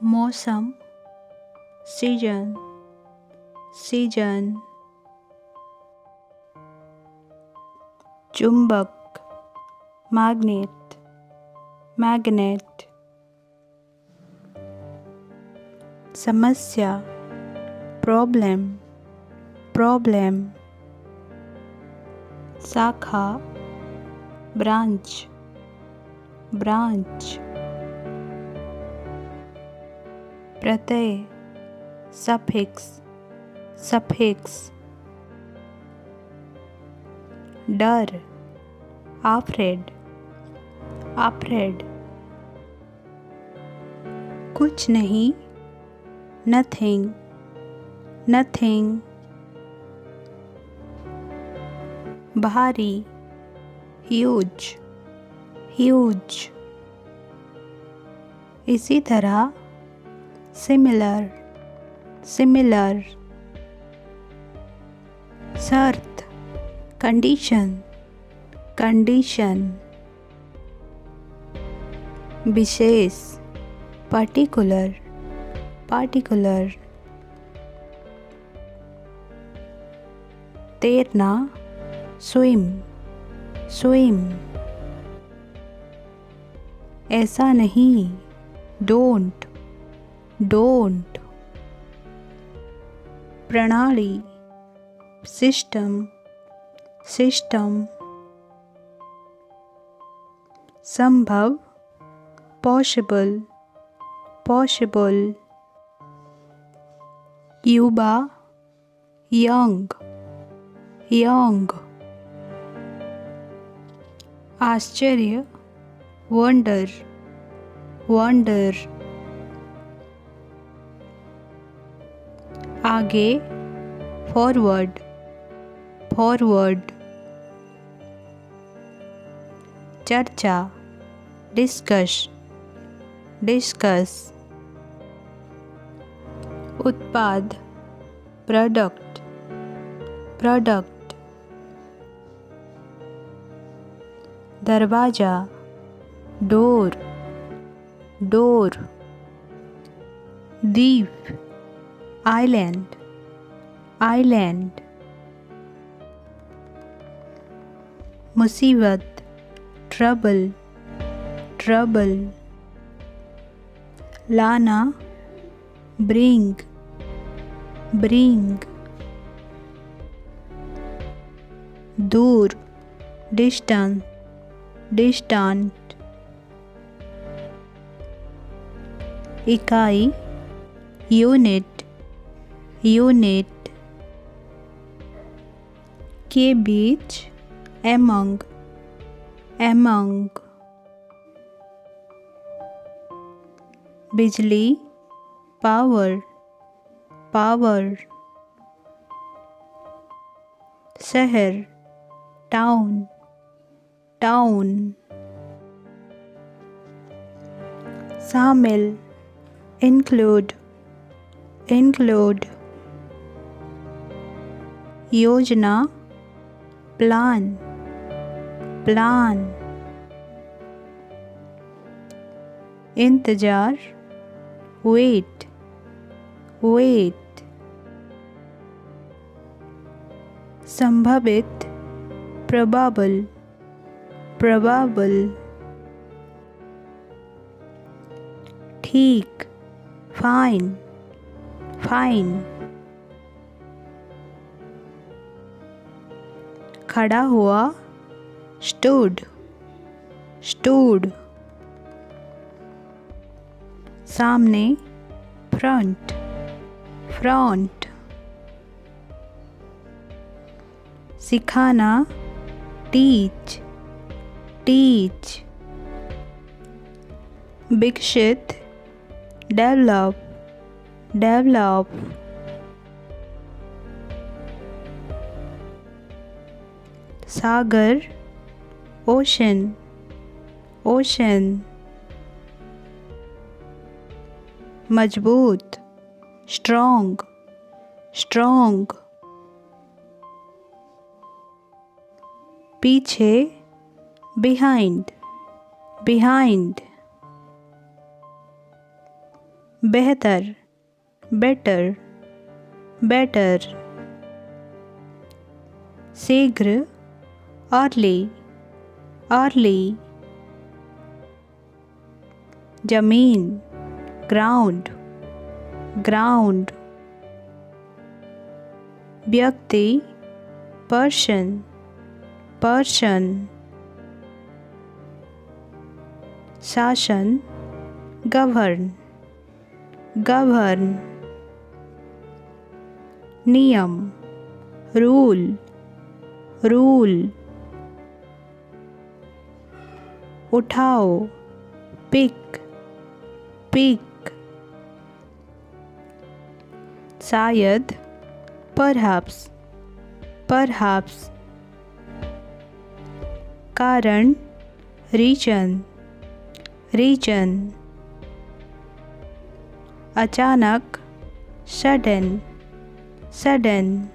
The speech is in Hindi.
मौसम, सीजन, सीजन। चुंबक, मैग्नेट, मैग्नेट। समस्या, प्रॉब्लम, प्रॉब्लम। शाखा, ब्रांच, ब्रांच। प्रत्यय, सफिक्स, सफिक्स। डर, आफ्रेड, आफ्रेड। कुछ नहीं, नथिंग, नथिंग। भारी, ह्यूज, ह्यूज। इसी तरह सिमिलर, सिमिलर। शर्त, कंडीशन, कंडीशन। विशेष, पर्टिकुलर, पर्टिकुलर। तैरना, स्विम, स्विम। ऐसा नहीं, डोंट, डोंट। प्रणाली, सिस्टम, सिस्टम। संभव, पॉसिबल, पॉसिबल। युवा, यंग, यंग। आश्चर्य, वंडर, वंडर। आगे, फॉरवर्ड, फॉरवर्ड। चर्चा, डिस्कस, डिस्कस। उत्पाद, प्रोडक्ट, प्रोडक्ट। दरवाजा, डोर, डोर। द्वीप, आइलैंड, आइलैंड। मुसीबत, ट्रबल, ट्रबल। लाना, ब्रिंग, ब्रिंग। दूर, डिस्टेंस, डिस्टेंट। इकाई, यूनिट, यूनिट। के बीच, एमंग, एमंग। बिजली, पावर, पावर। शहर, टाउन, टाउन। शामिल, इंक्लूड, इंक्लूड। योजना, प्लान, प्लान। इंतजार, वेट, वेट। संभावित, प्रोबेबल, प्रोबेबल। ठीक, फाइन, फाइन। खड़ा हुआ, स्टूड, स्टूड। सामने, फ्रंट, फ्रंट। सिखाना, टीच, टीच। विकसित, डेवलप, डेवलप। सागर, ओशन, ओशन। मजबूत, स्ट्रॉन्ग, स्ट्रॉन्ग। पीछे, बिहाइंड, बिहाइंड। बेहतर, better, better. शीघ्र, early, early. जमीन, ground, ground. व्यक्ति, person, person. शासन, govern, govern. नियम, rule, rule. उठाओ, pick, pick. शायद, perhaps, perhaps. कारण, reason, reason. अचानक, sudden, sudden.